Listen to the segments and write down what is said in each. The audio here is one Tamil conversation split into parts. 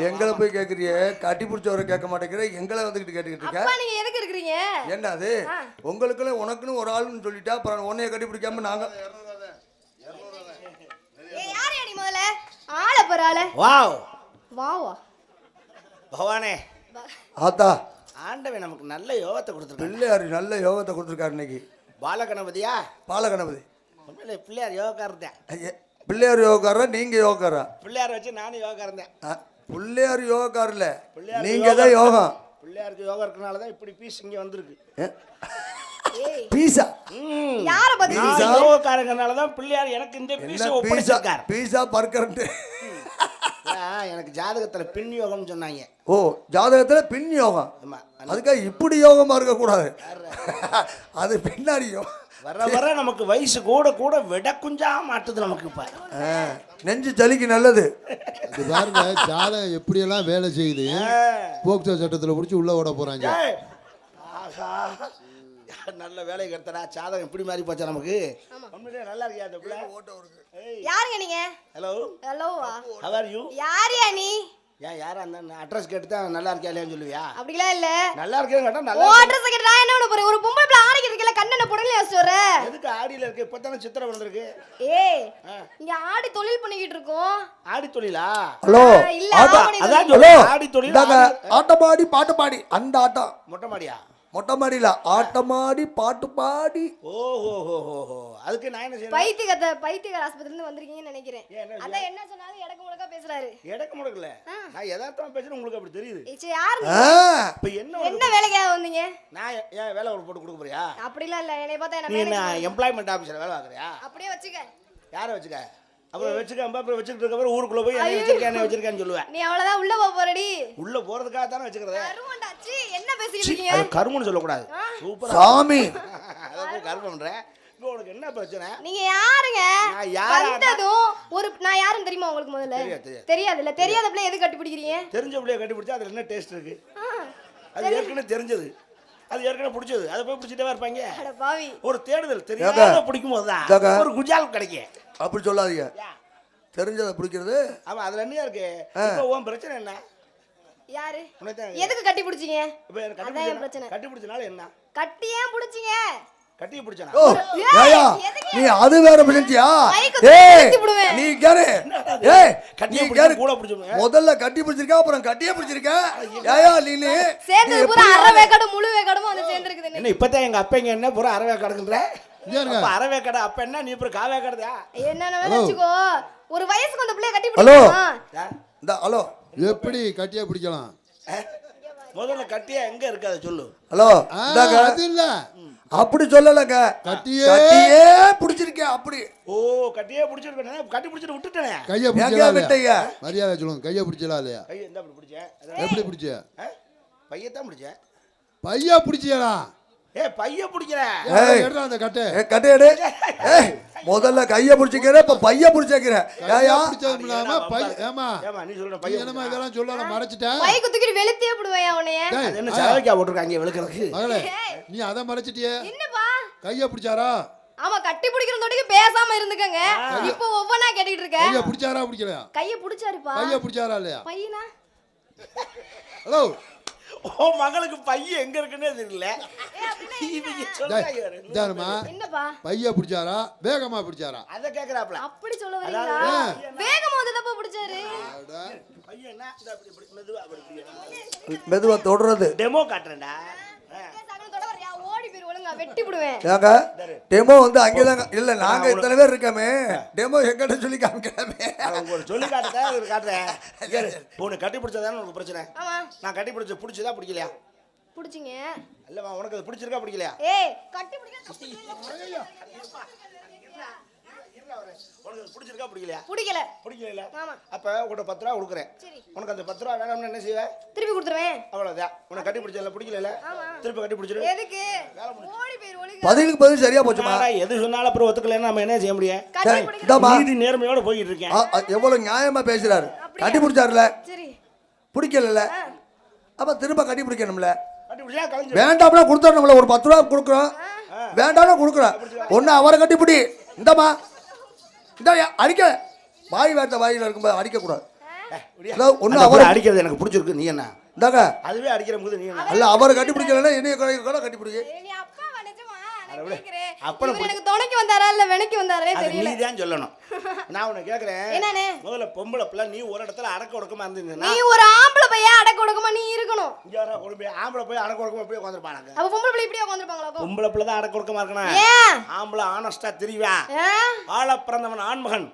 எங்களை போய் கேக்குறிய கட்டி பிடிச்சவரை கேட்க மாட்டேங்கிற எங்களை வந்துகிட்டு கேட்டுக்கிட்டு இருக்க. நீங்க எதுக்கு இருக்கிறீங்க? என்ன அது உங்களுக்குள்ள உனக்குன்னு ஒரு ஆளுன்னு சொல்லிட்டா அப்புறம் உன்னைய கட்டி பிடிக்காம நாங்க யார் அடி முதல்ல ஆள பரால வாவ் வாவா பவானே ஆத்தா ஆண்டவன் நமக்கு நல்ல யோகத்தை கொடுத்துருக்காரு. பிள்ளையார் நல்ல யோகத்தை கொடுத்துருக்காரு இன்னைக்கு. பாலகணபதியா பாலகணபதி பிள்ளையார் யோகக்காரன் தான். பிள்ளையார் யோகக்காரா நீங்க யோகக்காரா? பிள்ளையார் வச்சு நானும் யோகக்காரன் தான். பிள்ளையார் யோகக்கார இல்ல நீங்க தான் யோகம். பிள்ளையாருக்கு யோகம் இருக்கனால தான் இப்படி பீஸ் இங்க வந்திருக்கு. பீஸா யார பத்தி யோகக்காரங்கனால தான் பிள்ளையார் எனக்கு இந்த பீஸ் ஒப்படைச்சிருக்கார். பீஸா பர்கர்ன்ட் எனக்கு ஜாதகத்துல பின் யோகம்னு சொன்னாங்க. ஓ ஜாதகத்துல பின் யோகம். அதுக்காக இப்படி யோகமா இருக்க கூடாது. அது பின்னாடி யோகம். வர வர நமக்கு வயசு கூட கூட விட குஞ்சா மாட்டுது நமக்கு. இப்ப நெஞ்சு சளிக்கு நல்லது. இது பாருங்க ஜாதகம் எப்படியெல்லாம் வேலை செய்யுது. போக்சோ சட்டத்தில் பிடிச்சி உள்ள ஓட போறாங்க. நல்ல வேலை கெடுத்தடா. ஜாதகம் இப்படி மாறி போச்சா நமக்கு. உண்மையிலே நல்லா இருக்கியா அந்த பிள்ளை? யாருங்க நீங்க? ஹலோ ஹலோவா ஹவ் ஆர் யூ? யாரியா நீ? ஏன் யாரா அந்த அட்ரஸ் கேட்டு தான் நல்லா இருக்கியா இல்லையான்னு சொல்லுவியா? அப்படிலாம் இல்ல. நல்லா இருக்கேன்னு கேட்டா நல்லா. ஓ அட்ரஸ் கேட்டா நான் என்ன பண்ண போறேன்? ஒரு பொம்பளை பிள்ளை ஆடிக்கு இருக்கல கண்ணன புடங்கல யோசிச்சற. எதுக்கு ஆடியில இருக்கு? இப்பதானே சித்திரை வந்திருக்கு. ஏய் இங்க ஆடி தொழில் பண்ணிக்கிட்டு இருக்கோம். ஆடி தொழிலா? ஹலோ அதான் சொல்ல ஆடி தொழில். ஆட்டமாடி பாட்டு பாடி அந்த ஆட்டம். மொட்டை மாடியா? மொட்டை மாடியில ஆட்டமாடி பாட்டு பாடி. ஓஹோ அதுக்கு நான் என்ன செய்யணும்? பைத்தியக்கார ஆஸ்பத்திரில இருந்து வந்திருக்கீங்கன்னு நினைக்கிறேன். அதான் என்ன சொன்னாலும் எடக்கு முடக்கா பேசுறாரு. எடக்கு முடக்கல நான் யதார்த்தமா பேசுறேன். உங்களுக்கு அப்படி தெரியுது. ஏய் யார் நீ? இப்ப என்ன வேலைக்காக வந்தீங்க? நான் ஏன் வேலை ஒரு போட்டு கொடுக்க போறியா? அப்படிலாம் இல்ல. என்னைய பார்த்தா நீ என்ன எம்ப்ளாய்மென்ட் ஆபீஸ்ல வேலை பார்க்கறியா? அப்படியே வச்சுக்க. யாரை வச்சுக்க? அப்புறம் வச்சுக்க அப்புறம் வச்சுக்கிட்டு இருக்க ஊருக்குள்ள போய் என்ன வச்சிருக்கேன்னு சொல்லுவேன். நீ அவ்வளவுதான் உள்ள போறடி. உள்ள போறதுக்காக தானே வச்சுக்கிறத. கருமண்டாச்சி என்ன பேசிட்டு இருக்கீங்க? அது கருமன்னு சொல்லக்கூடாது. சூப்பரா சாமி அத கருமன்றேன். இப்போ உங்களுக்கு என்ன பிரச்சனை? நீங்க யாருங்க? நான் யாரா? நான் யாருன்னு தெரியுமா உங்களுக்கு முதல்ல? தெரியாதுல்ல. தெரியாத பிள்ளை எது கட்டி பிடிக்கிறீங்க? தெரிஞ்ச பிள்ளைய கட்டி பிடிச்சா அதுல என்ன டேஸ்ட் இருக்கு? அது ஏற்கனவே தெரிஞ்சது. அது ஏற்கனவே பிடிச்சது. அதை போய் பிடிச்சிட்டே இருப்பாங்க. அட பாவி. ஒரு தேடுதல் தெரியாத பிடிக்கும் போதுதான் ஒரு குஜால் கிடைக்கும். அப்படி சொல்லாதீங்க. தெரிஞ்சதை பிடிக்கிறது. ஆமா அதுல என்ன இருக்கு? இப்போ உன் பிரச்சனை என்ன? யாரு எதுக்கு கட்டி பிடிச்சீங்க? அதான் பிரச்சனை. கட்டி பிடிச்சனால என்ன? கட்டி ஏன் பிடிச்சீங்க? கட்டி பிடிச்சனா? நீ அது வேற பிடிச்சியா? நீ கேரு. கட்டி பிடிச்சு கூட பிடிச்சு முதல்ல கட்டி பிடிச்சிருக்க அப்புறம் கட்டியே பிடிச்சிருக்க. ஏயா நீ சேர்ந்து பூரா அரவேக்கட முழு வேக்கடமும் வந்து சேர்ந்திருக்குது. என்ன இப்பதான் எங்க அப்பங்க என்ன பூரா அரவேக்கடங்கற? அரவேக்கட அப்ப என்ன நீ இப்ப காவேக்கடதா? என்னன்னு வெச்சுக்கோ. ஒரு வயசுக்கு அந்த பிள்ளைய கட்டி பிடிச்சா. ஹலோ எப்படி கட்டியா பிடிக்கலாம்? முதல்ல கட்டியா எங்க இருக்கு அத சொல்லு. ஹலோ அது இல்ல அப்படி சொல்லலங்க. கட்டியே பிடிச்சிருக்கே அப்படி. ஓ கட்டியே பிடிச்சிருக்கேனே. கட்டி பிடிச்சிட்டு விட்டுட்டேனே. கைய பிடிச்சல. மரியாதை சொல்லுங்க. கைய பிடிச்சல இல்லையா? கை என்ன அப்படி பிடிச்சே? எப்படி பிடிச்சே? பைய தான் பிடிச்சே. பைய பிடிச்சியடா. பைய பிடிக்கற. எடுடா அந்த கட்டை. கட்டை எடு. முதல்ல கைய பிடிச்சிக்கற இப்ப பைய பிடிச்சக்கற. ஏயா பிடிச்சதுலாம பை ஏமா. நீ சொல்ற பைய என்னமா இதெல்லாம் சொல்லல மறைச்சிட்ட. பை குத்துக்கிட்டு வெளுத்தே போடுவேன் அவனையே. என்ன சலவைக்கா போட்டுருக்காங்க வெளுக்கிறதுக்கு? மகளே நீ அத மறைச்சிட்டியே. என்னப்பா? கைய பிடிச்சாரா? ஆமா கட்டி பிடிக்கிறதோடக்கு பேசாம இருந்துக்கங்க. இப்போ ஒவ்வொண்ணா கேட்டிட்டு இருக்க. கைய பிடிச்சாரா பிடிக்கலையா? கைய பிடிச்சாருப்பா. கைய பிடிச்சாரா இல்லையா? பையனா? ஹலோ ஓ மகளுக்கு பைய எங்க இருக்குன்னே தெரியல. இவங்க சொல்றாங்க தானமா என்னப்பா? பைய பிடிச்சாரா வேகமா பிடிச்சாரா? அத கேக்குறாப்ல. அப்படி சொல்ல வரீங்களா? வேகமா வந்ததப்ப பிடிச்சாரு. பைய என்ன இந்த அப்படி மெதுவா அப்படி மெதுவா தொடறது. டெமோ காட்றேன்டா. ஓடி போய் ஒழுங்கா வெட்டி விடுவேன். ஏங்க டெமோ வந்து அங்கதான் இல்ல நாங்க இத்தனை பேர் இருக்கமே. டெமோ எங்கட்ட சொல்லி காமிக்கலாமே. உங்களுக்கு சொல்லி காட்டுறேன். உனக்கு கட்டி பிடிச்சதானே உனக்கு பிரச்சனை? ஆமா நான் கட்டி பிடிச்சதா பிடிக்கலையா? பிடிச்சிங்க. இல்லமா உனக்கு அது பிடிச்சிருக்கா பிடிக்கலையா? ஏய் கட்டி பிடிக்க. உனக்கு பிடிச்சிருக்கா பிடிக்கலையா? பிடிக்கல. ஆமா அப்ப உன்கிட்ட 10 ரூபா கொடுக்குறேன். உனக்கு அந்த 10 ரூபா வேணும்னு என்ன செய்வே? திருப்பி கொடுத்துருவேன். அவ்வளவுதான். உனக்கு கட்டி பிடிச்சல பிடிக்கல திருப்பி கட்டி பிடிச்சிரு. எதுக்கு? ஓடி போய் ஒழுங்கா. பதிலுக்கு பதில் சரியா போச்சுமா? எது சொன்னாலும் அப்புறம் ஒத்துக்கலன்னா நம்ம என்ன செய்ய முடியும்? நீதி நேர்மையோட போயிட்டு இருக்கேன். எவ்வளவு நியாயமா பேசுறாரு. கட்டி பிடிச்சாருல சரி பிடிக்கல அப்ப திரும்ப கட்டி பிடிக்கணும்ல. கட்டி பிடிச்சா கலஞ்சு வேண்டாம்னா கொடுத்துறணும்ல. ஒரு 10 ரூபா கொடுக்குறோம். வேண்டாம்னா கொடுக்குறோம். ஒன்னு அவரை கட்டி பிடி. இந்தமா இந்த அடிக்க வாய் வார்த்தை வாயில இருக்கும்போது அடிக்க கூடாது. ஒன்னும் அவர் அடிக்கிறது எனக்கு பிடிச்சிருக்கு, நீ என்ன இந்தாங்க அதுவே அடிக்கிற போது நீ என்ன அல்ல அவரை கட்டி பிடிக்கலன்னா என்னைய கூட கட்டி பிடிக்க. நீ அப்பா வனஜமா நான் கேக்குறேன். அப்பனை இவர் எனக்கு துணைக்கு வந்தாரா இல்ல வெனைக்கு வந்தாரே அது தெரியல. நீ தான் சொல்லணும். நான் உன்னை கேக்குறேன், என்னனே முதல்ல பொம்பளை பிள்ளை நீ ஒரு இடத்துல அடக்க ஒடுக்கமா இருந்தீங்கன்னா நீ ஒரு ஆம்பளை பையன் அடக்க ஒடுக்கமா நீ இருக்கணும். இங்க வர ஒரு ஆம்பளை போய் அடக்க ஒடுக்கமா போய் உட்காந்துருப்பாங்க. அப்ப பொம்பளை பிள்ளை இப்படியே உட்கார்ந்திருப்பாங்களா? பொம்பளை பிள்ளை தான் அடக்க ஒடுக்கமா இருக்கணும். ஏன் ஆம்பளை ஆனஸ்டா தெரிவான். ஆ? ஆள பிறந்தவன் ஆண்மகன்,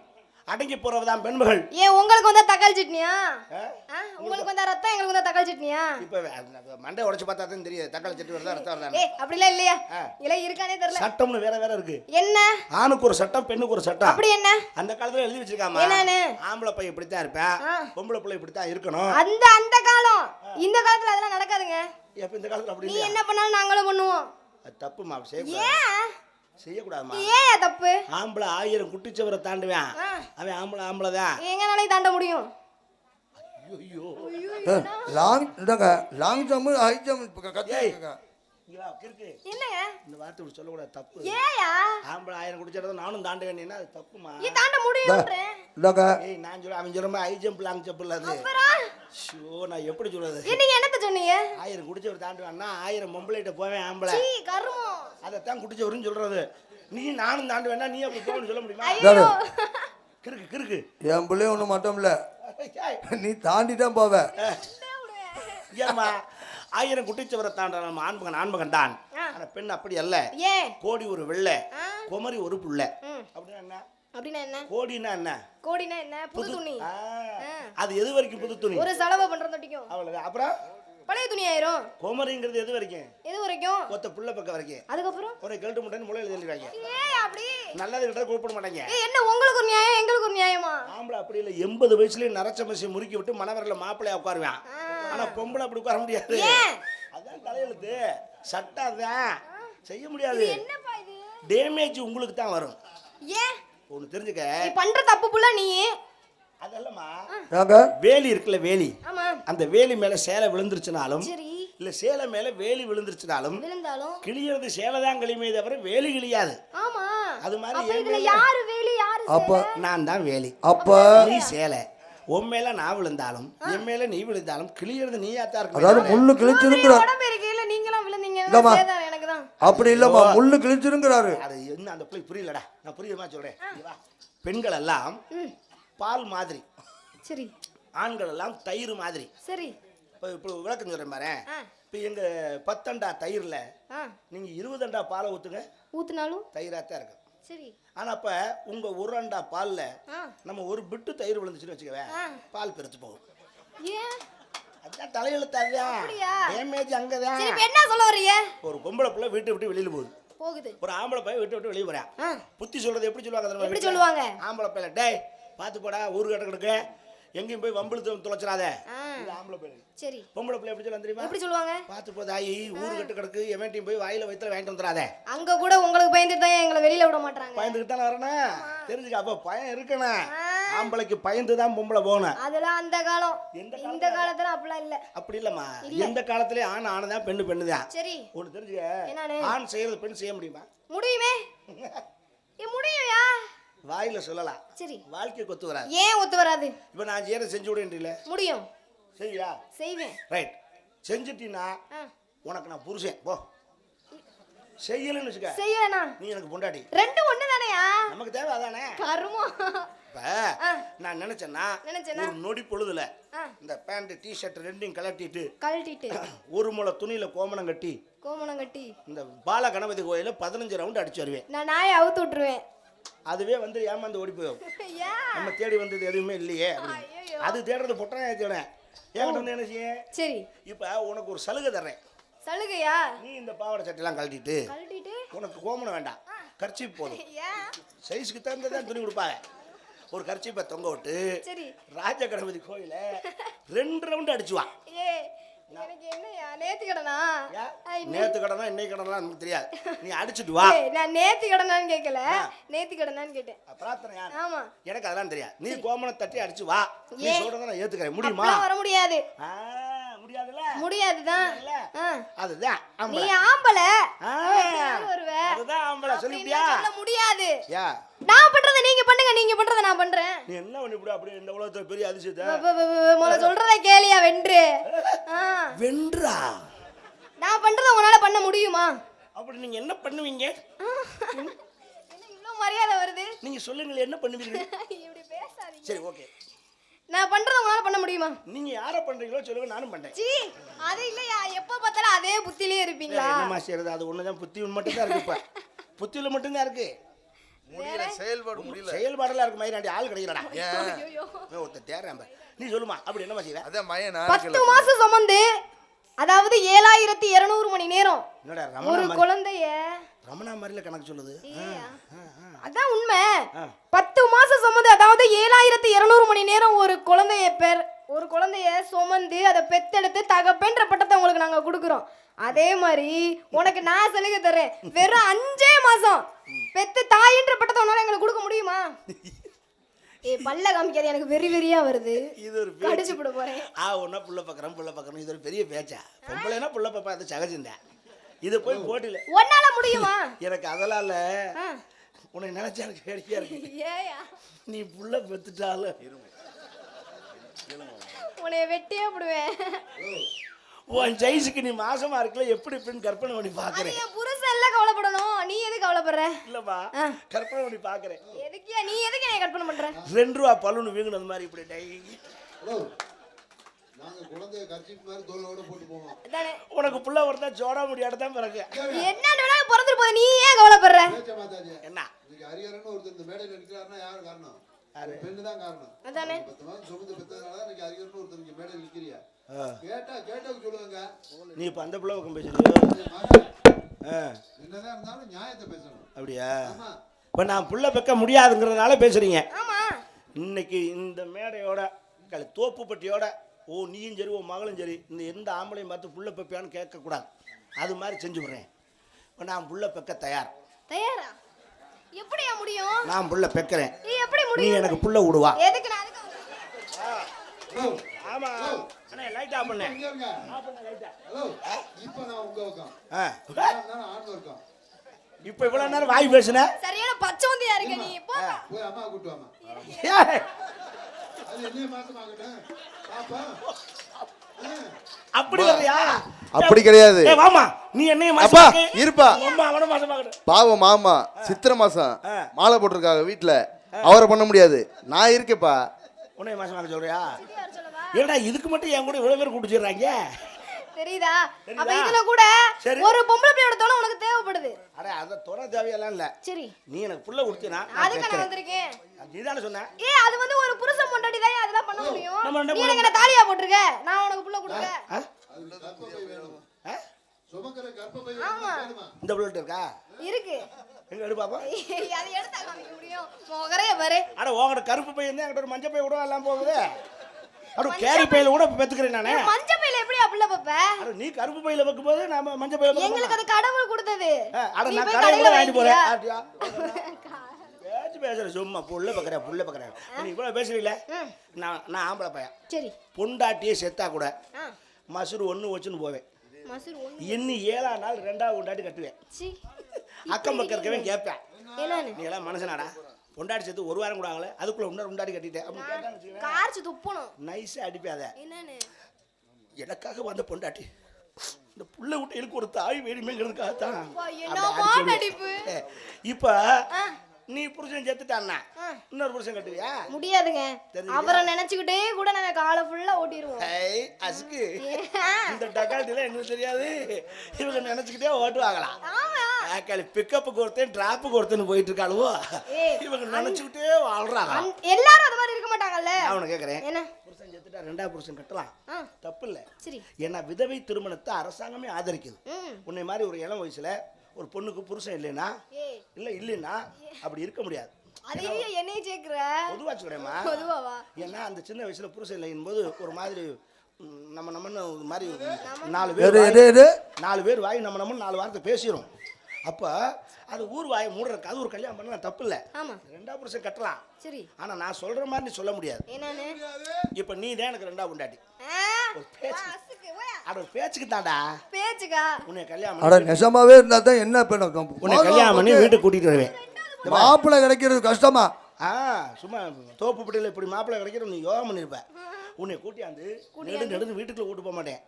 அடங்கி போறவதான் பெண்மகள். ஏன் உங்களுக்கு வந்தா தக்காளி சட்னியா? உங்களுக்கு வந்தா ரத்தம், எங்களுக்கு வந்தா தக்காளி சட்னியா? இப்ப மண்டை உடைச்சு பார்த்தா தான் தெரியும் தக்காளி சட்னி வருதா ரத்தம் வருதா. ஏய் அப்படிலாம் இல்லையா? இல்ல இருக்கானே தெரியல. சட்டம்னு வேற வேற இருக்கு. என்ன? ஆணுக்கு ஒரு சட்டம், பெண்ணுக்கு ஒரு சட்டம். அப்படி என்ன? அந்த காலத்துல எழுதி வச்சிருக்காமா, என்னன்னு? ஆம்பளை பையன் இப்படித்தான் இருப்பேன், பொம்பளை பிள்ளை இப்படித்தான் இருக்கணும். அந்த காலம். இந்த காலத்துல அதெல்லாம் நடக்காதுங்க. எப்ப இந்த காலத்துல அப்படி நீ இல்லையா? என்ன பண்ணாலும் நாங்களும் பண்ணுவோம். அது தப்புமா, செய்யக்கூடாது. ஏன் செய்யக்கூடாதுமா. ஏன் தப்பு? ஆம்பளை 1000 குட்டிச்சவரை தாண்டுவேன், அவன் ஆம்பளை தான். எங்கனாலே தாண்ட முடியும். ஐயோ லாங் இந்தாங்க லாங் ஜம்ப் ஹை ஜம்ப் கத்துங்க. என்னங்க இந்த வார்த்தை இப்படி சொல்லக்கூடாது, தப்பு. ஏயா ஆம்பளை 1000 குடிச்சதை நானும் தாண்ட வேண்டியன்னா அது தப்புமா. நீ தாண்ட முடியும்ன்றேன். இந்தாங்க ஏய் நான் சொல்ல அவன் சொல்ற ஹை ஜம்ப் லாங் ஜம்ப் இல்ல அது. அப்புறம் ஷோ நான் எப்படி சொல்றது? நீங்க என்னத்த சொன்னீங்க? 1000 குடிச்சவர் தாண்டுவான்னா 1000 பொம்பளைட்ட போவேன் ஆம்பளை. சீ கருமம். அதைத்தான் குடிச்சவருன்னு சொல்றது. நீ நானும் தாண்டு வேணா நீ அப்படி போகணும்னு சொல்ல முடியுமா? ஐயோ கிறுக்கு என் பிள்ளைய ஒன்றும் மட்டும் இல்லை, நீ தாண்டி தான் போவ. ஏம்மா 1000 குட்டிச்சவரை தாண்டான ஆண்மகன் தான். ஆனா பெண் அப்படி அல்ல. ஏன் கோடி ஒரு வெள்ளை, குமரி ஒரு புள்ள. அப்படின்னா என்ன? அப்படினா என்ன? கோடினா என்ன? கோடினா என்ன? புது துணி. அது எது வரைக்கும் புது துணி? ஒரு செலவு பண்றதொட்டிக்கும் அவ்வளவுதான். அப்புறம் பழைய துணி ஆயிரும். கோமரிங்கிறது எது வரைக்கும்? எது வரைக்கும்? ஒத்த புள்ள பக்கம் வரைக்கும். அதுக்கு அப்புறம் ஒரு கெல்ட் முட்டைன்னு முளையில எழுதிடுவாங்க. ஏய் அப்படி நல்லது கிட்ட கூப்பிட மாட்டாங்க. ஏய் என்ன உங்களுக்கு ஒரு நியாயம் எங்களுக்கு ஒரு நியாயமா? ஆம்பளை அப்படி இல்ல, 80 வயசுலயே நரச்ச மசி முறுக்கி விட்டு மணவரல மாப்பிள்ளையா உட்காருவான். ஆனா பொம்பளை அப்படி உட்கார முடியாது. அதான் தலையெழுத்து, சட்டம் தான் செய்ய முடியாது. என்னப்பா இது? டேமேஜ் உங்களுக்கு தான் வரும். ஏன் ஒன்னு தெரிஞ்சுக்க, நீ பண்ற தப்பு புள்ள நீ. அதெல்லமா நாங்க வேலி இருக்குல்ல, வேலி, ஆமா அந்த வேலி மேல சேலை விழுந்துருச்சுனாலும் சரி இல்ல சேலை மேல வேலி விழுந்துருச்சுனாலும் விழுந்தாலும் கிளியறது சேலை தான் கிளியுமே தவிர வேலி கிளியாது. ஆமா அது மாதிரி அப்ப என் இதுல மேல யாரு வேலி யாரு அப்ப நான் தான் வேலி, அப்ப நீ சேலை. உன் மேல நான் விழுந்தாலும் என் மேல நீ விழுந்தாலும் கிளியறது நீயா தான் இருக்கு. அதாவது முள்ளு கிழிச்சிருங்கிறார். உடம்பு இருக்கீல நீங்கலாம் விழுந்தீங்க இல்லம்மா. சேதான் எனக்கு தான். அப்படி இல்லம்மா, முள்ளு கிழிச்சிருங்கிறாரு. அது என்ன அந்த பிள்ளை புரியலடா, நான் புரியுமா சொல்றேன். இங்க வா. பெண்கள் எல்லாம் பால் மாதிரி, சரி ஆண்கள் எல்லாம் தயிர் மாதிரி. சரி இப்போ விளக்கம் சொல்றேன் பாரு. ஆ இப்போ எங்க 10 அண்டா தயிர்ல ஆ நீங்க 20 அண்டா பாலை ஊத்துங்க, ஊத்துனாலும் தயிராத்தான் இருக்கும். சரி ஆனா இப்ப உங்க 1 அண்டா பால்ல ஆ நம்ம ஒரு பிட்டு தயிர் விழுந்துச்சுன்னு வச்சுக்கவே பால் பெருத்து போகும். ஏன் அதான் தலையெழுத்தாதான், அப்படியா? டேமேஜ் அங்கதான். சரி இப்ப என்ன சொல்ல வர்றீங்க? ஒரு பொம்பளை பிள்ளை வீட்டை விட்டு வெளியில போகுது, போகுது ஒரு ஆம்பளை பையன் வீட்டை விட்டு வெளியே போறான். புத்தி சொல்றது எப்படி சொல்லுவாங்க தெரியுமா? எப்படி சொல்லுவாங்க? ஆம்பளை பையன் டேய் பாத்து போடா, ஊரு கட்ட கிடக்கு, எங்கேயும் போய் வம்பிழுத்து தொலைச்சிடாத. இது ஆம்பளை பையன். சரி பொம்பளை பிள்ளை எப்படி சொல்ல தெரியுமா? எப்படி சொல்லுவாங்க? பாத்து போதாயி, ஊரு கட்டு கிடக்கு, எவன்ட்டையும் போய் வாயில வயித்துல வாங்கிட்டு வந்துடாத. அங்க கூட உங்களுக்கு பயந்துட்டு தான் எங்களை வெளியில விட மாட்டாங்க. பயந்துக்கிட்டு தானே வரணும், தெரிஞ்சுக்க. அப்ப பயம் இருக்கணும். ஆம்பளைக்கு பயந்து தான் பொம்பளை போகணும். அதெல்லாம் அந்த காலம். இந்த காலத்துல அப்படிலாம் இல்ல. அப்படி இல்லம்மா, எந்த காலத்திலே ஆண் ஆனதான் பெண்ணு தான். சரி ஒண்ணு தெரிஞ்சுக்க, என்னன்னு? ஆண் செய்யறது பெண் செய்ய முடியுமா? முடியுமே. முடியும்யா. வாயில சொல்லலாம், சரி வாழ்க்கை கொத்து வராது. ஏன் ஒத்து வராது? இப்ப நான் செய்யறத செஞ்சு விடுன்றீல, முடியும், செய்யா செய்வேன். ரைட். செஞ்சுட்டீன்னா உனக்கு நான் புருஷன், போ. செய்யலன்னு வச்சுக்க, செய்யலனா நீ எனக்கு பொண்டாட்டி. ரெண்டு ஒண்ணு தானேயா? நமக்கு தேவை அதானே. கருமம். இப்ப நான் நினைச்சேன்னா ஒரு நொடி பொழுதுல இந்த பேண்ட் டிஷர்ட் ரெண்டையும் கலட்டிட்டு கழட்டிட்டு ஒரு முளை துணியில கோமணம் கட்டி கோமணம் கட்டி இந்த பால கணபதி கோயில 15 ரவுண்ட் அடிச்சு வருவேன். நான் நாயை அவுத்து விட்டுருவேன். அதுவே வந்து ஏமாந்து ஓடி போயும். நம்ம தேடி வந்தது எதுவுமே இல்லையே அப்படின்னு. அது தேடுறது பொட்டனா தேடுறேன். என்கிட்ட வந்து என்ன செய்ய? சரி இப்ப உனக்கு ஒரு சலுகை தர்றேன். சலுகையா? நீ இந்த பாவாடை சட்டையெல்லாம் கழட்டிட்டு கழட்டிட்டு உனக்கு கோமணம் வேண்டாம், கர்ச்சீப் போதும். சைஸ்க்கு தகுந்ததான் துணி கொடுப்பாங்க. ஒரு கர்ச்சீப்பை தொங்க விட்டு சரி ராஜ கணபதி கோயில 2 ரவுண்ட் அடிச்சுவா. எனக்கு என்னையா நேத்து கடனா? நேத்து கடனா இன்னைக்கு கடனா நமக்கு தெரியாது, நீ அடிச்சுட்டு வா. நான் நேத்து கடனான்னு கேட்கல, நேத்து கடனான்னு கேட்டேன். பிரார்த்தனையா? ஆமா எனக்கு அதெல்லாம் தெரியாது. நீ கோமணம் தட்டி அடிச்சு வா, நீ சொல்றத நான் ஏத்துக்கிறேன். முடியுமா? வர முடியாது. முடியாதுல, முடியாதுதான். அதுதான் நீ ஆம்பளை அதுதான் ஆம்பளை சொல்லிட்டியா சொல்ல முடியாது. யா நான் பண்றதை நீங்க பண்ணுங்க, நீங்க பண்றதை நான் பண்றேன். நீ என்ன பண்ணிவிட அப்படியே இந்த உலகத்துல பெரிய அதிசயத்தை முதல்ல சொல்றதை கேளியா வென்று. வென்றா நான் பண்றதை உங்களால பண்ண முடியுமா? அப்படி நீங்க என்ன பண்ணுவீங்க? என்ன இவ்ளோ மரியாதை வருது? நீங்க சொல்லுங்க என்ன பண்ணுவீங்க? இப்படி பேசாதீங்க. சரி ஓகே. நான் பண்றதை உங்களால பண்ண முடியுமா? நீங்க யார பண்றீங்களோ சொல்லுங்க, நானும் பண்றேன். சீ, அது இல்லையா, எப்ப பார்த்தாலும் அதே புத்தியிலே இருப்பீங்களா? என்னமா செய்யறது, அது ஒண்ணுதான் புத்தி மட்டும் தான் இருக்கு. இப்ப புத்தியில மட்டும் தான் இருக்கு, முடியல, செயல்பாடு முடியல. செயல்பாடெல்லாம் இருக்கு. மயிராண்டி ஆள் கிடைக்கலடா. ஐயோ. ஒருத்தர் தேர்றேன். நீ சொல்லுமா அப்படி என்னமா செய்யற? அதான் மயனா 10 மாசம் சுமந்து, அதாவது 7200 மணி நேரம் என்னடா ஒரு ரமணா குழந்தைய. ரமணா மாதிரில கணக்கு சொல்லுது. அதான் உண்மை. 10 மாசம் சுமந்து, அதாவது 7200 மணி நேரம் ஒரு குழந்தைய சுமந்து அதை பெத்தெடுத்து தகப்பென்ற பட்டத்தை உங்களுக்கு நாங்க கொடுக்குறோம். அதே மாதிரி உனக்கு நான் சலுகை தர்றேன். வெறும் 5 மாசம் பெத்து தாயின்ற பட்டத்தை உன்னால எங்களுக்கு கொடுக்க முடியுமா? பல்ல காமிக்காது, எனக்கு வெறி வெறியா வருது. இது ஒரு கடிச்சு போட போறேன். ஒன்னா புள்ள பக்கறோம் இது ஒரு பெரிய பேச்சா? பொம்பளைனா புள்ள பாப்பா அது சகஜம்தான். இது போய் போட்டில உன்னால முடியுமா? எனக்கு அதெல்லாம் இல்ல. உன்னை நினைச்சா எனக்கு வேடிக்கையா இருக்கு. ஏயா நீ புள்ள பெத்துட்டால உன்னை வெட்டியே போடுவேன். உன் ஜெயிஸுக்கு நீ மாசமா இருக்கல, எப்படி இப்படின்னு கற்பனை பண்ணி பாக்குறேன். என் புருஷன் எல்லாம் கவலைப்படணும், நீ எதுக்கு கவலைப்படுற? இல்லப்பா, கற்பனை பண்ணி பாக்குறேன். எதுக்கியா நீ எதுக்கு என்ன கற்பனை பண்ற? 2 ரூபா பலூன் வீங்கினது மாதிரி இப்படி டை. நாங்க குழந்தைய கர்ச்சீஃப் மாதிரி தோலோட போட்டு போவோம். அதானே. உனக்கு புள்ள வரதா ஜோடா முடியாட தான் பிறகு. என்ன வேணா பிறந்துட்டு போகுது, நீ ஏன் கவலைப்படுற? என்ன இன்னைக்கு ஹரிஹரன் ஒருத்தர் இந்த மேடையில் நிற்கிறாருன்னா யாரு காரணம்? பெண்ணு தான் காரணம். அதானே. 10 மாதம் சுமந்து பெற்றதுனால தான் இன்னைக்கு ஹரிஹரன் ஒருத்தர் இங்க மேடையில் நிற்கிறியா? கேட்டவுக்கு சொல்லுவாங்க. நீ இப்ப அந்த புள்ள பக்கம் பேசுறியோ? என்னதான் இருந்தாலும் நியாயத்தை பேசணும். அப்படியா? இப்ப நான் புள்ள பெக்க முடியாதுங்கிறதுனால பேசுறீங்க. ஆமா. இன்னைக்கு இந்த மேடையோட தோப்பு பட்டியோட நீயும் சரி உன் மகளும் சரி இந்த எந்த ஆம்பளையும் பார்த்து புள்ள பெப்பியான்னு கேட்கக்கூடாது. அது மாதிரி செஞ்சு விடுறேன். இப்போ நான் புள்ள பெக்க தயார். தயாரா? எப்படியா முடியும்? நான் புள்ள பெக்கிறேன். நீ எப்படி நீ முடியும்? எனக்கு புள்ள விடுவா. எதுக்கு நான் அதுக்கு ஆமா அண்ணே லைட் ஆஃப் பண்ணேன். ஹலோ, இப்போ நான் உங்க பக்கம். ஆண் வர்க்கம். இப்போ இவ்வளவு நேரம் வாய் பேசுன. சரியான பச்சோந்தியா இருக்க நீ. போய் அம்மா கூட்டு வாமா. அது என்ன மாசம் ஆகட்டும். பாப்பா. அப்படி வரியா? அப்படி கிடையாது. ஏய் வாமா, நீ என்னைய அப்பா மாசம் இருப்பா. அம்மா அவன மாசம் ஆகட்டும். பாவம் மாமா சித்திரை மாசம் மாலை போட்டிருக்காங்க வீட்டுல, அவரை பண்ண முடியாது. நான் இருக்கேப்பா. உன்னை மாசம் ஆக சொல்றியா? ஏடா இதுக்கு மட்டும் என் கூட இவ்வளவு பேர் கூட்டிடுறாங்க. தெரியுதா? அப்ப இதுல கூட ஒரு பொம்பளை பிள்ளையோட துணை உனக்கு தேவைப்படுது. அட அத துணை தேவையெல்லாம் இல்ல. சரி. நீ எனக்கு புள்ள கொடுத்தினா அதுக்கு நான் வந்திருக்கேன். நீ தான சொன்ன. அது வந்து ஒரு புருஷன் பொண்டாட்டி தான் அதெல்லாம் பண்ண முடியும். நீ எனக்கு என்ன தாலியா போட்டுருக்க? நான் உனக்கு புள்ள கொடுக்க. அது கர்ப்பப்பை வேணும். சுமக்கிற கர்ப்பப்பை வேணுமா? இந்த புள்ளட்ட இருக்கா? இருக்கு. எங்க எடு பாப்பா. அது எடுத்தா காமிக்க முடியும். மொகரே பாரு. அட உங்கட கருப்பு பை என்ன என்கிட்ட ஒரு மஞ்சள் பை கூட எல்லாம் போகுது. அட கேரி பையில கூட பெத்துக்கிறேன் நானே. மஞ்சள் பையில எப்படியா புள்ள பப்ப? அட நீ கருப்பு பையில வைக்கும்போது நாம மஞ்சள் பையில வைக்கணும். எங்களுக்கு அது கடவுள் கொடுத்தது. அட நான் கடையில வாங்கி போறேன். பேசுற சும்மா புள்ள பக்கறேன். நீ இவ்வளவு பேசுறீல? நான் ஆம்பளை பையன். சரி. பொண்டாட்டியே செத்தா கூட மசுரு ஒண்ணு வச்சுன்னு போவேன். மசுரு ஒண்ணு. இன்னி 7ஆம் நாள் 2வது பொண்டாட்டி கட்டுவேன். சீ. அக்கம் பக்கம் இருக்கவன் கேட்பேன். என்னன்னு? நீ எல்லாம் மனுஷனாடா? பொண்டாட்டி சேர்த்து 1 வாரம் கூட ஆகல, அதுக்குள்ள இன்னொரு பொண்டாட்டி கட்டிட்டேன் அப்படின்னு கேட்டான்னு கார்ச்சு துப்பணும். நைஸா அடிப்பாத. என்னன்னு? எனக்காக வந்த பொண்டாட்டி இந்த புள்ள விட்டு எனக்கு ஒரு தாய் வேணுமேங்கிறதுக்காக தான். என்னமா நடிப்பு. இப்ப நீ புருஷன் செத்துட்டான்னா இன்னொரு புருஷன் கட்டுவியா? முடியாதுங்க. அவரை நினைச்சுக்கிட்டே கூட நாங்க காலை ஃபுல்லா ஓட்டிடுவோம். ஏய் அஸ்கு, இந்த டக்கால்ட்டில என்ன தெரியாது, இவங்க நினைச்சுக்கிட்டே ஓட்டுவாங்களா? ஆமா. ஆக்காளி பிக்கப்புக்கு ஒருத்தன் டிராப்புக்கு ஒருத்தன் போயிட்டு இருக்காளுவோ, இவங்க நினைச்சுக்கிட்டே வாழ்றாங்க. எல்லாரும் அது மாதிரி இருக்க மாட்டாங்கல்ல. அவனை கேக்குறேன், என்ன புருஷன் செத்துட்டா 2வது புருஷன் கட்டலாம், தப்பு இல்ல. சரி. ஏன்னா விதவை திருமணத்தை அரசாங்கமே ஆதரிக்குது. உன்னை மாதிரி ஒரு இளம் வயசுல ஒரு பொண்ணுக்கு புருஷன் இல்லைன்னா அப்படி இருக்க முடியாது. அதையே என்னைய கேக்குற? பொதுவா சொல்றேம்மா. பொதுவாவா? ஏன்னா அந்த சின்ன வயசுல புருஷன் இல்லைன் போது ஒரு மாதிரி நம்மன்னு ஒரு மாதிரி 4 பேர் வாய் நம்ம 4 வார்த்தை பேசிடும். அப்ப அது ஊர் வாயை மூடுறதுக்கு அது ஒரு கல்யாணம் பண்ணலாம், தப்பு இல்லை. 2வது புருஷன் கட்டலாம். சரி. ஆனா நான் சொல்ற மாதிரி நீ சொல்ல முடியாது. என்னன்னு? இப்ப நீ தான் எனக்கு 2வது பொண்டாட்டி. ஒரு பேச்சு அட ஒரு பேச்சுக்கு தான்டா பேச்சுக்கா உன்னை கல்யாணம் அட நெசமாவே இருந்தா தான் என்ன உன்னை கல்யாணம் பண்ணி வீட்டுக்கு கூட்டிட்டு வருவேன். மாப்பிள்ளை கிடைக்கிறது கஷ்டமா? சும்மா தோப்பு பட்டியில் இப்படி மாப்பிள்ளை கிடைக்கிற நீ யோகம் பண்ணிருப்ப. உன்னை கூட்டியாந்து நெடுந்து வீட்டுக்குள்ள கூட்டு போக மாட்டேன்,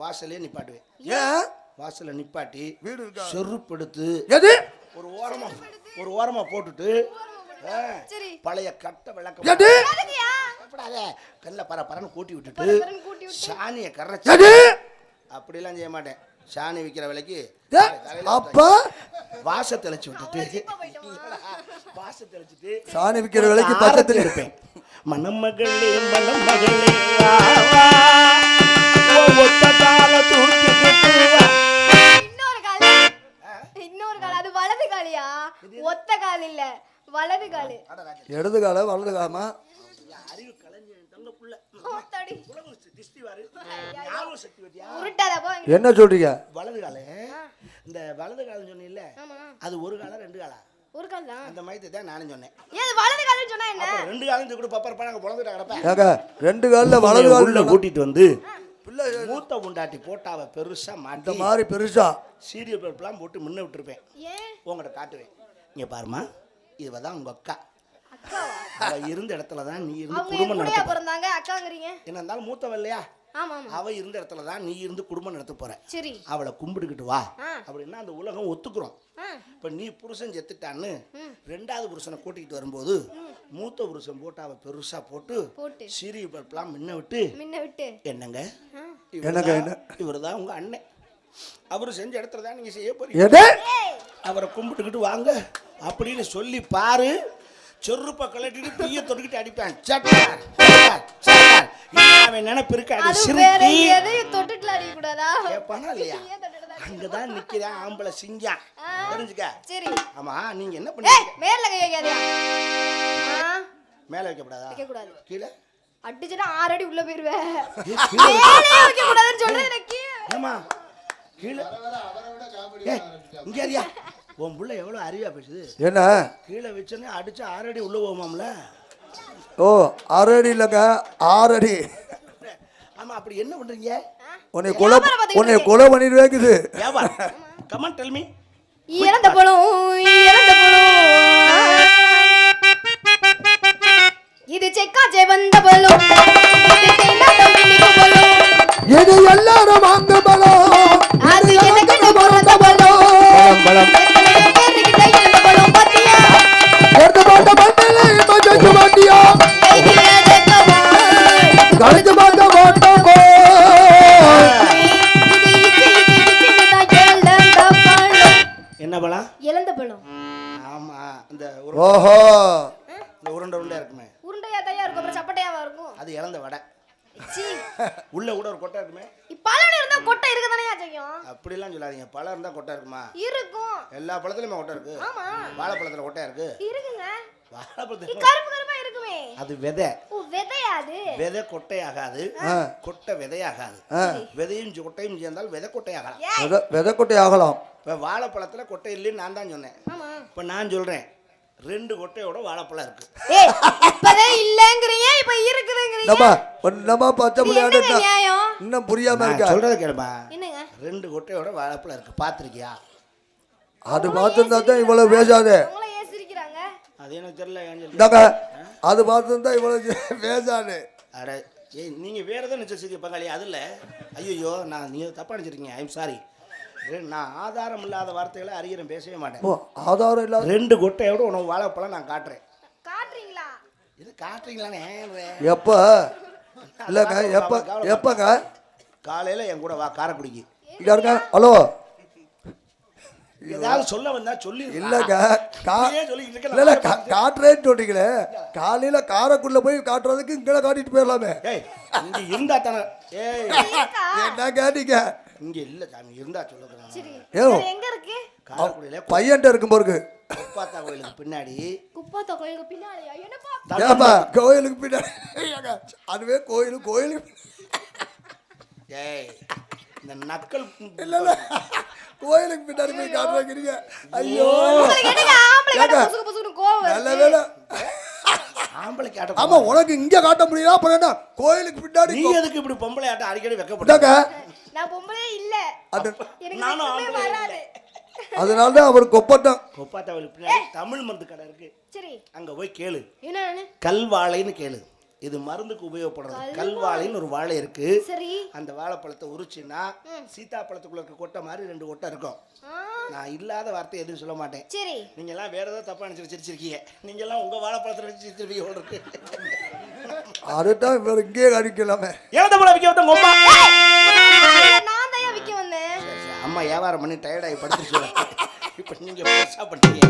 வாசலே நிப்பாட்டுவேன். ஏன் வாசல்ல நிப்பாட்டி வீடு இருக்கா? செருப்படுத்து எது ஒரு ஓரமா போட்டுட்டு சரி பழைய கட்ட விளக்க எது கல்ல பரன்னு கூட்டி விட்டுட்டு சாணியை கரைச்சி அப்படிலாம் செய்ய மாட்டேன். சாணி விற்கிற விலைக்கு அப்பா வாச தெளிச்சு விட்டுட்டு சாணி விற்கிற விலைக்கு பக்கத்தில் இருப்பேன். மணமகளே மணமகளே இன்னொரு கால் அது வலது காலியா? ஒத்த கால் இல்ல வலது காலு. இடது கால வலது காலமா? அறிவு கலைஞ தங்க புள்ள என்ன சொல்றீங்க? வலது கால இந்த வலது காலம் சொன்னீல்ல, அது ஒரு காலம் ரெண்டு காலம் ஒரு கால் தான். அந்த மாதிரி தான் நானும் சொன்னேன். ஏன் வலது கால்னு சொன்னா என்ன? அப்ப ரெண்டு காலம் கூட பப்பர் நாங்க பொளந்துட்ட கிடப்பேன். ஏங்க ரெண்டு கால்ல வலது கால்ல கூட்டிட்டு வந்து மூத்த முண்டாட்டி போட்டாவ பெருசா மாட்ட மாதிரி பெருசா சீரியல் பல்ப்லாம் போட்டு முன்ன விட்டுருப்பேன். உங்கள்கிட்ட காட்டுவேன். இங்க பாருமா, இவதான் உங்க அக்கா. அவ இருந்த இடத்துல தான் நீ இருந்து குடும்பம் நடத்த. அக்காங்கறீங்க என்ன இருந்தாலும் மூத்தவ இல்லையா? அவ இருந்த இடத்துல தான் நீ இருந்து குடும்பம் நடத்த போற. சரி, அவளை கும்பிட்டுக்கிட்டு வா அப்படின்னா அந்த உலகம் ஒத்துக்குறோம். இப்ப நீ புருஷன் செத்துட்டான்னு ரெண்டாவது புருஷனை கூட்டிகிட்டு வரும்போது மூத்த புருஷன் போட்டு அவ பெருசா போட்டு சீரியல் பல்ப்லாம் முன்ன விட்டு என்னங்க இவருதான் உங்க அண்ணன், அவரு செஞ்ச இடத்துல தான் நீங்க செய்ய போறீங்க, அவரை கும்பிட்டுக்கிட்டு வாங்க அப்படின்னு சொல்லி பாரு. செருப்ப கலட்டிட்டு தீய தொட்டுக்கிட்டு அடிப்பேன். அவன் நினைப்பு இருக்காது. அங்கதான் நிக்கிறேன் ஆம்பளை சிங்கம், தெரிஞ்சுக்க. சரி, ஆமா நீங்க என்ன பண்ணீங்க? மேல வைக்கப்படாதா? கீழே அடிச்சுட்டா 6 அடி உள்ள போயிருவேன். மேலே வைக்க கூடாதுன்னு சொல்றேன் எனக்கு. ஏமா கீழே இங்க அறியா உன் புள்ள எவ்வளவு அறிவா பேசுது. என்ன கீழே வச்சோன்னே அடிச்சு 6 அடி உள்ள போமாம்ல? ஓ 6 அடி இல்லைங்க 6 அடி. ஆமா, அப்படி என்ன பண்றீங்க? உன்னை கொலை பண்ணிடுவேங்குது. Come on tell me. இறந்த பழம் இது செக்கா செவந்த பழம், இது எல்லாரும் வாங்க பழம், அது எனக்கு பிறந்த பழம். எடுத்து போட்ட மண்ணில் மஞ்சள் மாட்டியா கழிச்சு பார்த்த மாட்டோம். என்ன பழம்? இழந்த பழம். ஆமா, இந்த ஓஹோ இந்த உருண்டை உருண்டையா இருக்குமே. உருண்டையா தான் இருக்கும், அப்புறம் சப்பட்டையாவா இருக்கும். அது இழந்த வடை. உள்ள கூட ஒரு கொட்டை இருக்குமே. பழம் இருந்தா கொட்டை இருக்கு தானே செய்யும்? அப்படிலாம் சொல்லாதீங்க. பழம் இருந்தா கொட்டை இருக்குமா? இருக்கும். எல்லா பழத்துலயுமே கொட்டை இருக்கு. ஆமா, வாழைப்பழத்துல கொட்டையா இருக்கு. இருக்குங்க. வாழைப்பழத்துல கருப்பு கருப்பா இருக்குமே, அது விதை. ஓ விதையா? அது விதை கொட்டையாகாது, கொட்டை விதையாகாது. விதையும் கொட்டையும் சேர்ந்தால் விதை கொட்டையாகலாம். விதை கொட்டை ஆகலாம். இப்ப வாழைப்பழத்துல கொட்டை இல்லைன்னு நான் தான் சொன்னேன். இப்ப நான் சொல்றேன் 2 கொட்டையோட வாழைப்பழம் இருக்கு. இப்பதான் இல்லங்கறீங்க, இப்ப இருக்குதுங்கறீங்க. நம்ம பச்சை புள்ளையாட இன்னும் புரியாம இருக்கா? சொல்றத கேளுமா. என்னங்க? 2 கொட்டையோட வாழைப்பழம் இருக்கு, பாத்திருக்கியா? அது பார்த்துருந்தா தான் இவ்வளவு பேசாதே. உங்களை ஏசிரிக்கிறாங்க. அது எனக்கு தெரியல. ஏஞ்சல் அது பார்த்துருந்தா இவ்வளவு பேசாதே. அட ஏய், நீங்க வேற எதாவது நினைச்சிருக்கீங்க பங்காளி. அதுல ஐயோ நான் நீங்க தப்பா நினைச்சிருக்கீங்க. I'm sorry. நான் ஆதாரம் இல்லாத வார்த்தைகளை அறிகிறேன், பேசவே மாட்டேன். ஆதாரம் இல்லாத 2 கொட்டையோட உனக்கு வாழைப்பழம் நான் காட்டுறேன். காட்டுறீங்களா? இது காட்டுறீங்களானே? எப்ப இல்லங்க எப்பங்க? காலையில என் கூட வா காரைக்குடிக்கு. இங்க இருக்க. ஹலோ, ஏதாவது சொல்ல வந்தா சொல்லி. இல்லங்க இல்ல காட்டுறேன்னு சொல்றீங்களே, காலையில காரைக்குள்ள போய் காட்டுறதுக்கு இங்கே காட்டிட்டு போயிடலாமே. இங்க இருந்தா தானே. ஏய் என்ன கேட்டீங்க? இங்க இல்ல சாமி, இருந்தா சொல்லுங்க. எங்க இருக்கு? காரைக்குடியில பையன்ட்ட இருக்கும் போருக்கு குப்பாத்தா கோயிலுக்கு பின்னாடி. குப்பாத்தா கோயிலுக்கு பின்னாடியா? என்னப்பா ஏப்பா கோயிலுக்கு பின்னாடி? அதுவே கோயிலுக்கு. ஏய் இந்த நக்கல் இல்ல கோயிலுக்கு பின்னாடி போய் காட்டுறீங்க. ஐயோ உங்களுக்கு என்னங்க ஆம்பளை கட்ட புசுக்கு புசுக்கு கோவம் வருது? நல்ல வேளை ஆம்பளைக்கு ஆட்ட ஆமா உனக்கு இங்க காட்ட முடியல அப்புறம் என்ன கோயிலுக்கு பின்னாடி நீ எதுக்கு இப்படி பொம்பளை ஆட்டம் அடிக்கடி வைக்கப்பட்ட? நான் பொம்பளே இல்ல. எனக்கு நானும் வெக்கமே ஆம்பளை வராது. அதனால தான் அவர் கொப்பட்டம். கொப்பாத்தாவலுக்கு பின்னாடி தமிழ் மருந்து கடை இருக்கு. சரி. அங்க போய் கேளு. என்னன்னு? கல்வாழைன்னு கேளு. இது மருந்துக்கு உபயோகப்படுறது. கல்வாழைன்னு ஒரு வாழை இருக்கு. சரி. அந்த வாழைப்பழத்தை உரிச்சினா சீதாப்பழத்துக்குள்ள இருக்க கொட்டை மாதிரி 2 கொட்டை இருக்கும். நான் இல்லாத வார்த்தை எதுவும் சொல்ல மாட்டேன். சரி. நீங்க எல்லாம் வேற ஏதோ தப்பா நினைச்சு வச்சிருக்கீங்க. நீங்க எல்லாம் உங்க வாழைப்பழத்தை வச்சு சிரிச்சிருப்பீங்க போல இருக்கு. அதுதான் இவர் இங்கே அடிக்கலாமே. ஏன் போல விக்க வந்த அம்மா? நான் தான் விக்க வந்தேன். அம்மா வியாபாரம் பண்ணி டயர்ட் ஆகி படுத்துச்சு. இப்போ நீங்க பெருசா பண்றீங்க.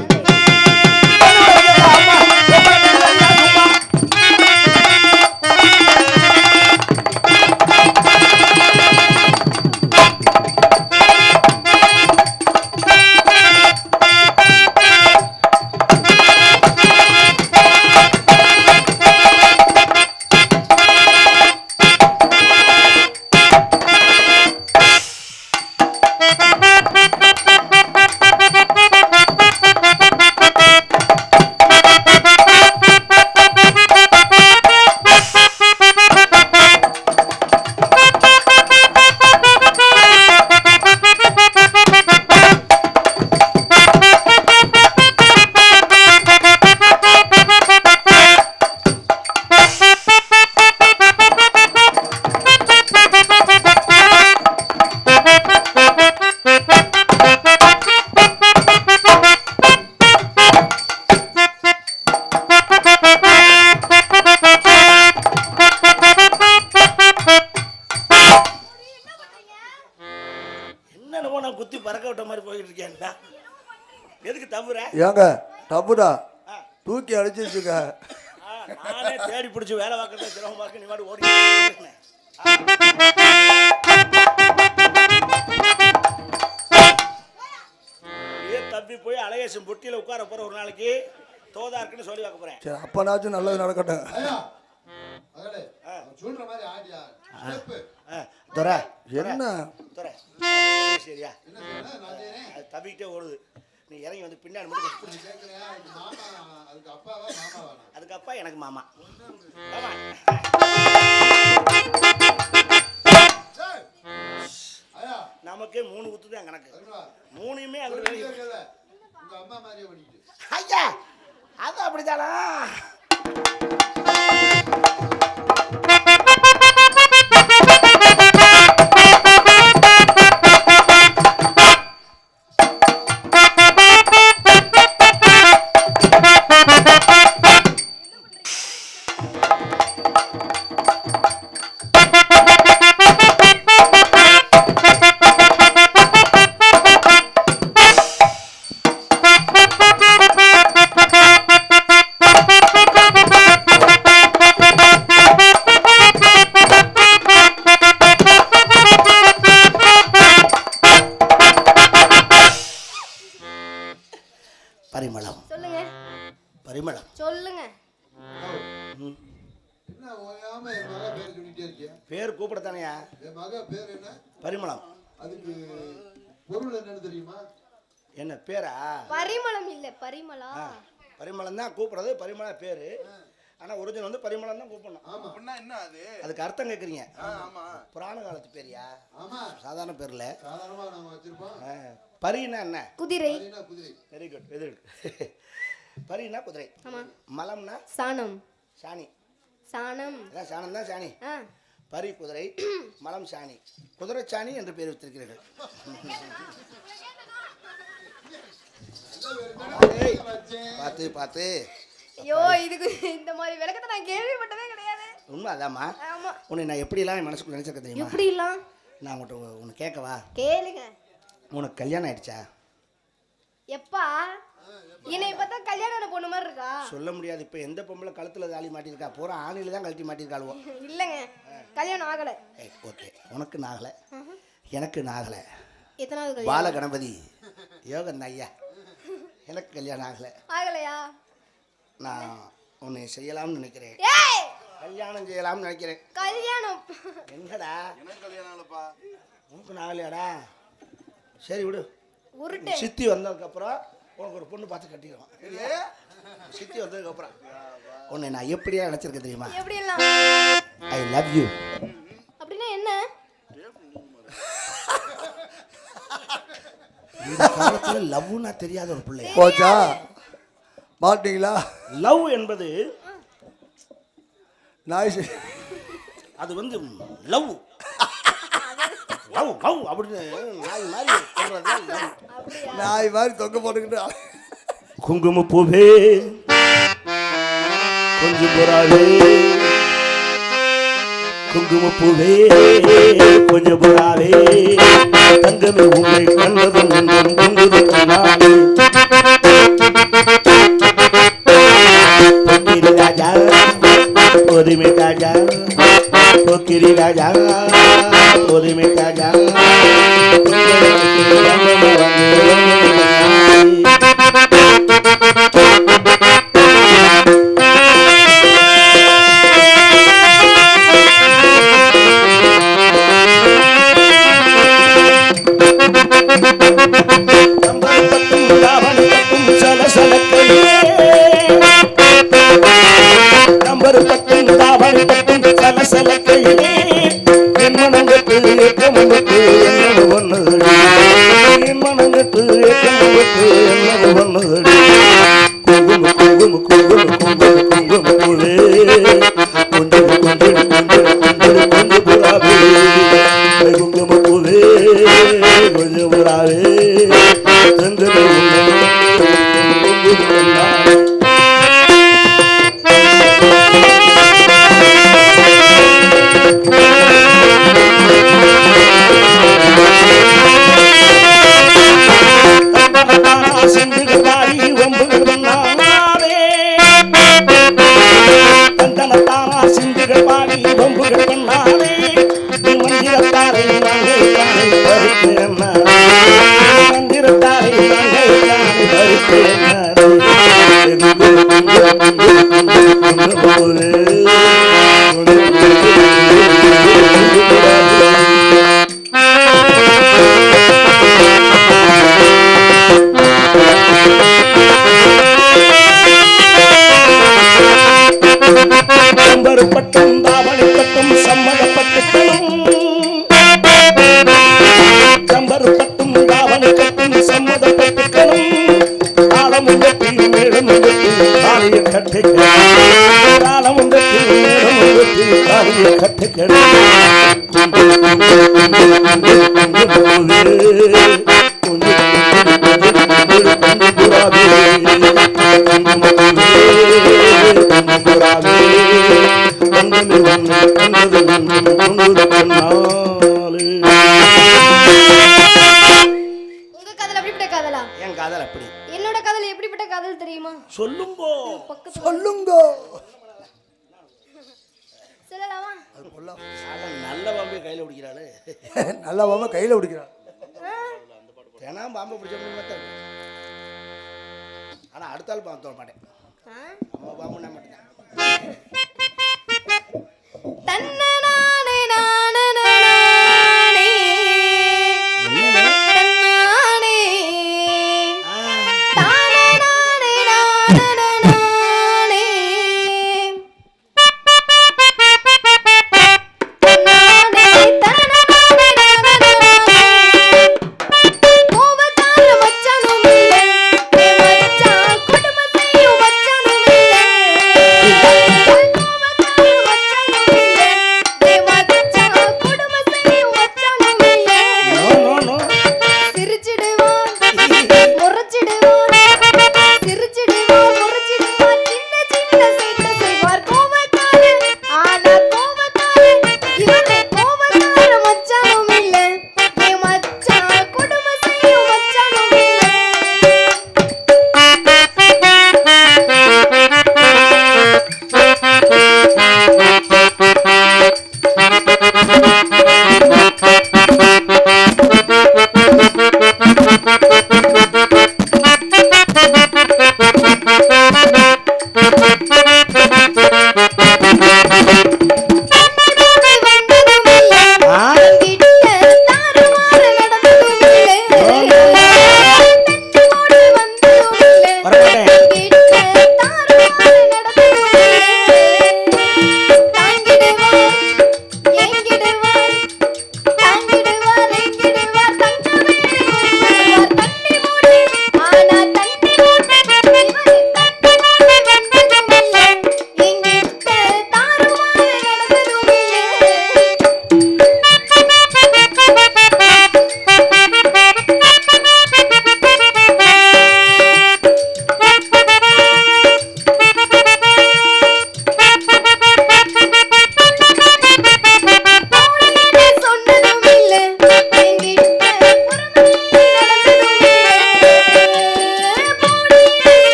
குத்தி பறக்க விட்ட மாதிரி போயிட்டு இருக்கேன்டா. எதுக்கு தப்புற? ஏங்க தப்புடா தூக்கி அடிச்சிருச்சுங்க. நானே தேடி பிடிச்சி வேலை பார்க்கறது சிரமமா இருக்கு. நீ வாடி ஓடி தப்பி போய் அழகேசன் பொட்டியில உட்கார போற ஒரு நாளைக்கு தோதா இருக்குன்னு சொல்லி வைக்க போறேன். சரி அப்பனாச்சும் நல்லது நடக்கட்டும். என்ன சரியா தப்பிக்கிட்டே ஓடுது. நீ இறங்கி வந்து பின்னாடி மட்டும் பிடிச்சி. அதுக்கு அப்பா எனக்கு மாமா. நமக்கே 3 குத்து தான் கணக்கு. 3யுமே ஐயா அது அப்படித்தானா? பரிமளம். சொல்லுங்க. பரிமளம் சொல்லுங்க. என்ன ஓயாம என் மக பேர் சொல்லிட்டே இருக்கியா? பேர் கூப்பிடத்தானயா? என் மக பேர் என்ன? பரிமளம். அதுக்கு பொருள் என்னன்னு தெரியுமா? என்ன பேரா? பரிமளம் இல்ல பரிமளா. பரிமளம் தான் கூப்பிடுறது. பரிமள பேரு. ஆனா ஒரிஜினல் வந்து பரிமளம் தான் கூப்பிடணும். ஆமா. அப்படினா என்ன அது? அதுக்கு அர்த்தம் கேக்குறீங்க? ஆமா. புராண காலத்து பேரியா? ஆமா. சாதாரண பேர்ல. சாதாரணமா நாம வச்சிருப்போம். பரினா என்ன? குதிரை. பரினா குதிரை. Very good very good. பரினா குதிரை. ஆமா. மலம்னா சாணம். சாணி. சாணம். அதான் சாணம் தான் சாணி. பரி குதிரை, மலம் சாணி. குதிரை சாணி என்று பேர் வைத்திருக்கிறீர்கள். பார்த்து பார்த்து. ஐயோ இதுக்கு இந்த மாதிரி விளக்கத்தை நான் கேள்விப்பட்டதே கிடையாது. உண்மை அதாம்மா. ஆமா. உன்னை நான் எப்படிலாம் என் மனசுக்குள்ள நினைச்சிருக்க தெரியுமா? எப்படிலாம்? நான் உன்கிட்ட ஒன்று கேட்கவா? கேளுங்க. உனக்கு கல்யாணம் ஆயிடுச்சா? எப்பா என்னை பார்த்தா கல்யாணம் பொண்ணு மாதிரி இருக்கா? சொல்ல முடியாது. இப்போ எந்த பொம்பளை கழுத்துல தாலி மாட்டிருக்கா? பூரா ஆணில தான் கழட்டி மாட்டிருக்காளுவோ. இல்லைங்க கல்யாணம் ஆகலை. ஓகே உனக்கு நாகலை எனக்கு நாகலை. எத்தனாவது பால கணபதி யோகன் ஐயா எனக்கு கல்யாணம் ஆகலை. ஆகலையா? நான் உன்னை செய்யலாம்னு நினைக்கிறேன். கல்யாணம் செய்யலாம்னு நினைக்கிறேன். கல்யாணம் என்னடா? எனக்கு கல்யாணம் ஆகலப்பா. உனக்கு நாகலையாடா? சரி விடு. உருட்டு. சித்தி வந்ததுக்கப்புறம் உனக்கு ஒரு பொண்ணு பார்த்து கட்டிடுவான். சித்தி வந்ததுக்கு அப்புறம் உன்னை நான் எப்படியா நினைச்சிருக்கேன் தெரியுமா? எப்படி எல்லாம்? I love you. அப்படின்னா என்ன? இந்த காலத்துல லவ்னா தெரியாத ஒரு பிள்ளை போச்சா மாட்டீங்களா? லவ் என்பது நாய் அது வந்து லவ் லவ் லவ் அப்படின்னு நாய் மாதிரி சொல்றதுதான் love. நாய் மாதிரி தொங்க போட்டுக்கிட்டு குங்குமப்பூவே கொஞ்சம் புறாவே குங்குமப்பூவே கொஞ்சம் புறாவே தங்கமே உங்களை கண்டதும் என்றும் பொங்குது கண்ணாலே பொக்கிரி ராஜா பொதுமை ராஜா பொக்கிரி ராஜா பொதுமை ராஜா என் காதல் அப்படி. என்னோட காதல் எப்படிப்பட்ட காதல் தெரியுமா? சொல்லுங்கோ சொல்லுங்கோ. சொல்லலாமா? நல்ல பாம்பை கையில பிடிக்கிறாளே. நல்ல பாம்பை கையில பிடிக்கிறாள். தினம் பாம்பை பிடிச்ச முடியுமா? ஆனா அடுத்த ஆள் பாம்பு தோட மாட்டேன். நம்ம பாம்பு நான் மட்டும்தான்.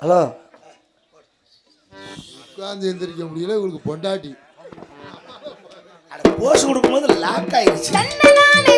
ஹலோ உட்கார்ந்து எந்திரிக்க முடியல இவங்களுக்கு பொண்டாட்டி போஸ் கொடுக்கும்போது லாக் ஆயிடுச்சு தன்னலானே